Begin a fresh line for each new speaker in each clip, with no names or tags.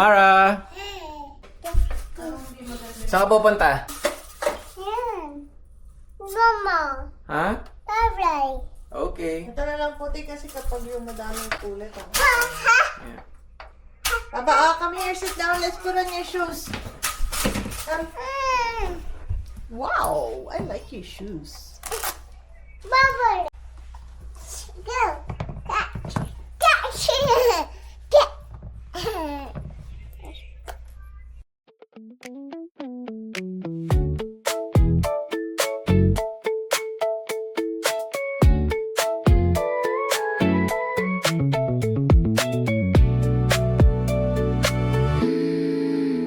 Mara! Saan ka pupunta?
Mama.
Ha?
Bye-bye.
Okay.
Ito na lang puti kasi kapag yung madaming kulay.
Yeah.
Baba, come here, sit down. Let's put on your shoes. Come. Wow, I like your shoes.
Bye-bye. Go. Catch. Catch. Get.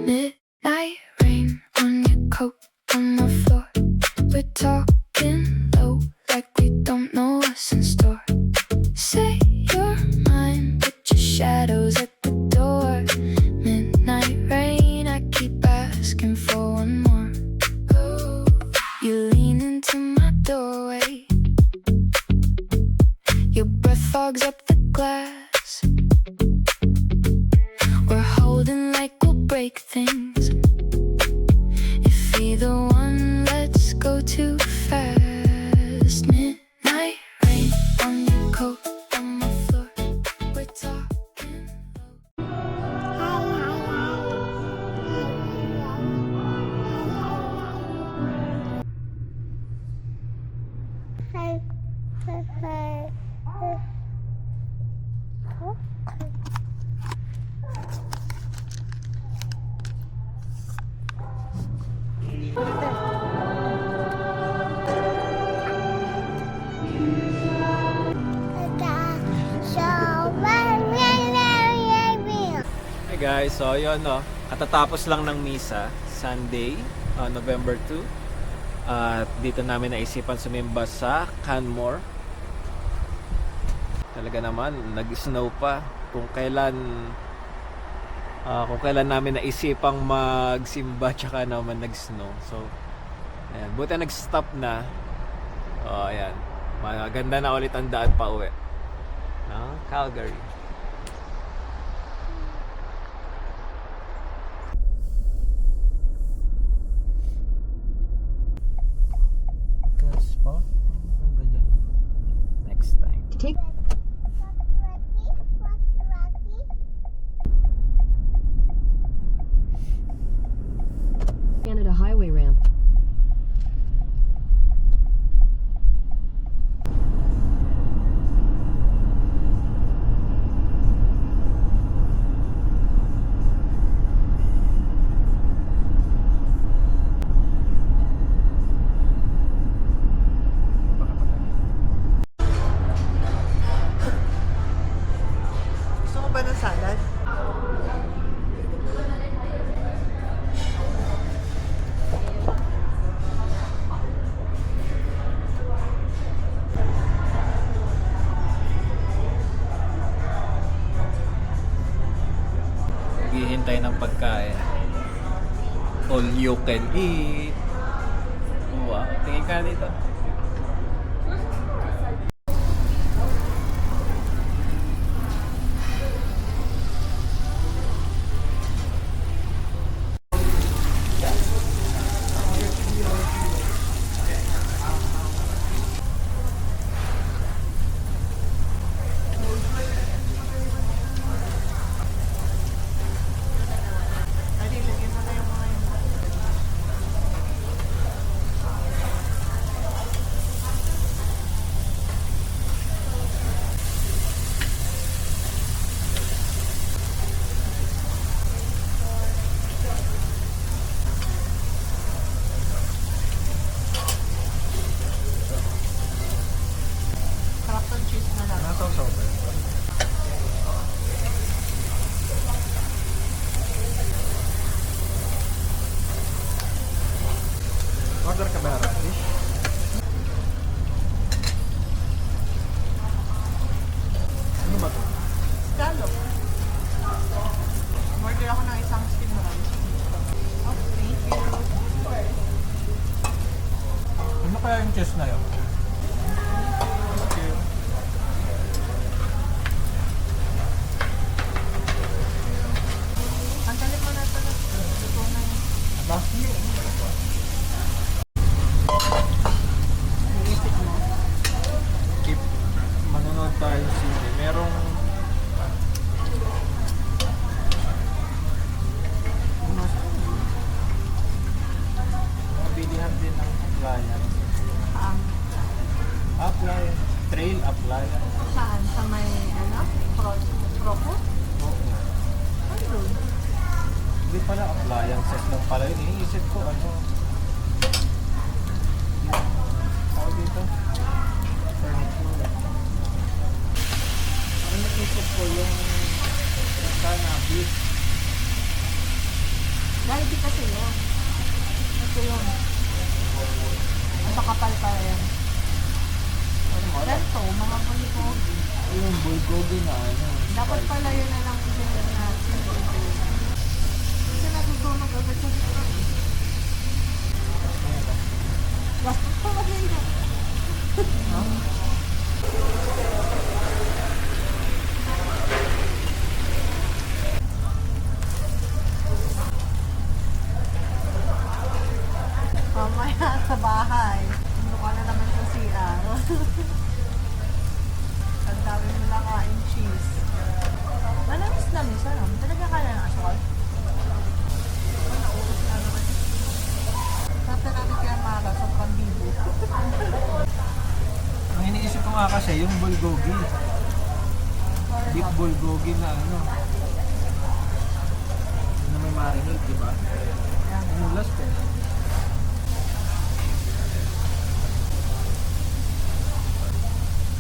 Midnight rain on your coat on the floor. We're talking low like we don't know what's in store. Say you're mine, but your shadow's at the door. Midnight rain, I keep asking for one more. Oh, you lean into my doorway. Your breath fogs up the glass. We're holding like we'll break things. If either one lets go too fast. Midnight rain on your coat on the floor. We're talking low.
Hi. Hi.
Hey guys, so yun no, katatapos lang ng misa, Sunday, November 2. At dito namin naisipan sumimba sa Canmore. Talaga naman, nag-snow pa. Kung kailan namin naisipang magsimba, tsaka naman nag-snow. So, ayan, buti nag-stop na. Ayan, maganda na ulit ang daan pa uwi. Calgary. Next time.
Canada Highway ramp.
Gusto mo ba ng salad?
Naghihintay ng pagkain. All you can eat. Wow, tingin ka dito.
Adi, lagyan mo na yung mga yun. Sarap ng cheese na lang.
Nasaw-saw ba? Order ka ba na fish? Ano ba to?
Scallop. Order ako ng isang steam rice. Oh, thank you.
Ano kaya yung cheese na yun?
Ang
appliance. Appliance. Trail appliance.
Saan? Sa may, ano? Crocus?
Oo.
Ano doon?
Hindi pala appliances lang pala yun. Iniisip ko ano. Ako dito. Furniture. Ang naisip ko yung cannabis.
Dahil di kasi yun. Ito yun. Ang kapal pa yan.
Ano mo?
Ganito, mga bulbog.
Yung bulgogi na ano.
Dapat pala yun na lang pinag natin. Kasi natutunog agad sa dito. Basta pa maganda. Mamaya sa bahay. Ano ka na naman sa CR. Ang dami mo lang kain cheese. Manamis na minsan. Talaga kaya ng asukal? Naurot na naman. Sabi natin kaya mara sa pambibo.
Ang iniisip ko nga kasi yung bulgogi. Beef bulgogi na ano. Na may marinade, di ba? Yung last eh.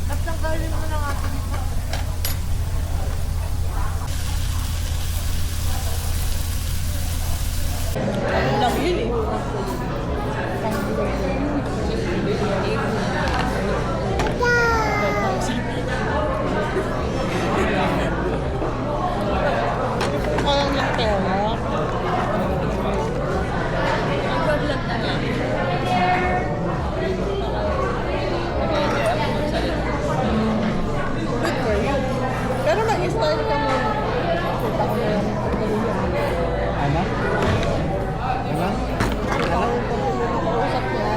Tapos ang galing mo na nga ito dito. Ano lang yun eh. Parang lang pera. Good for you. Pero nag-start ka mo. Kita ko na yung
Ano? Ano?
usap niya.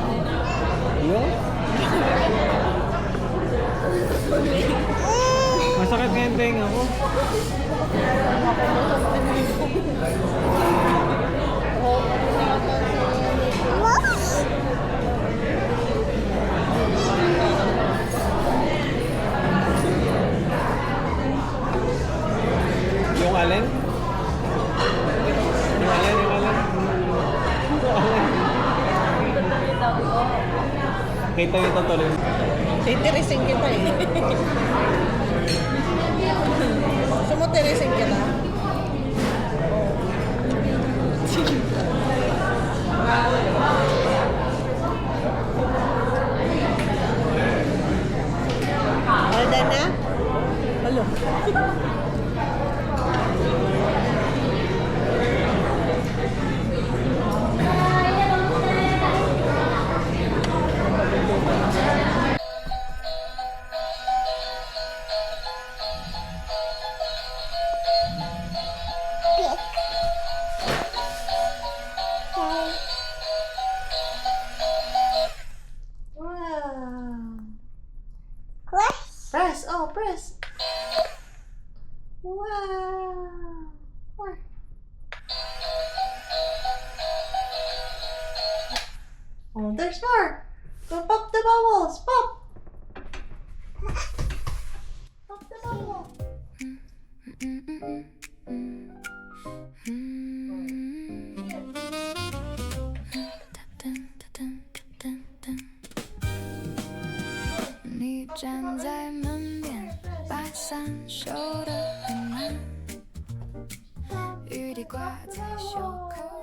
Yun? Masakit nga yung tenga ko. Yung alin? Yung alin? Yung alin? Yung alin? Kita nito tuloy.
Titirising kita eh. Gusto mo tirising kita? Order na? Halo. Wow.
Press.
Press. Oh, press. Wow. Oh, there's more. Go pop the bubbles. Pop. Pop the bubble.
你站在门边，把伞收得很满，雨滴挂在袖口。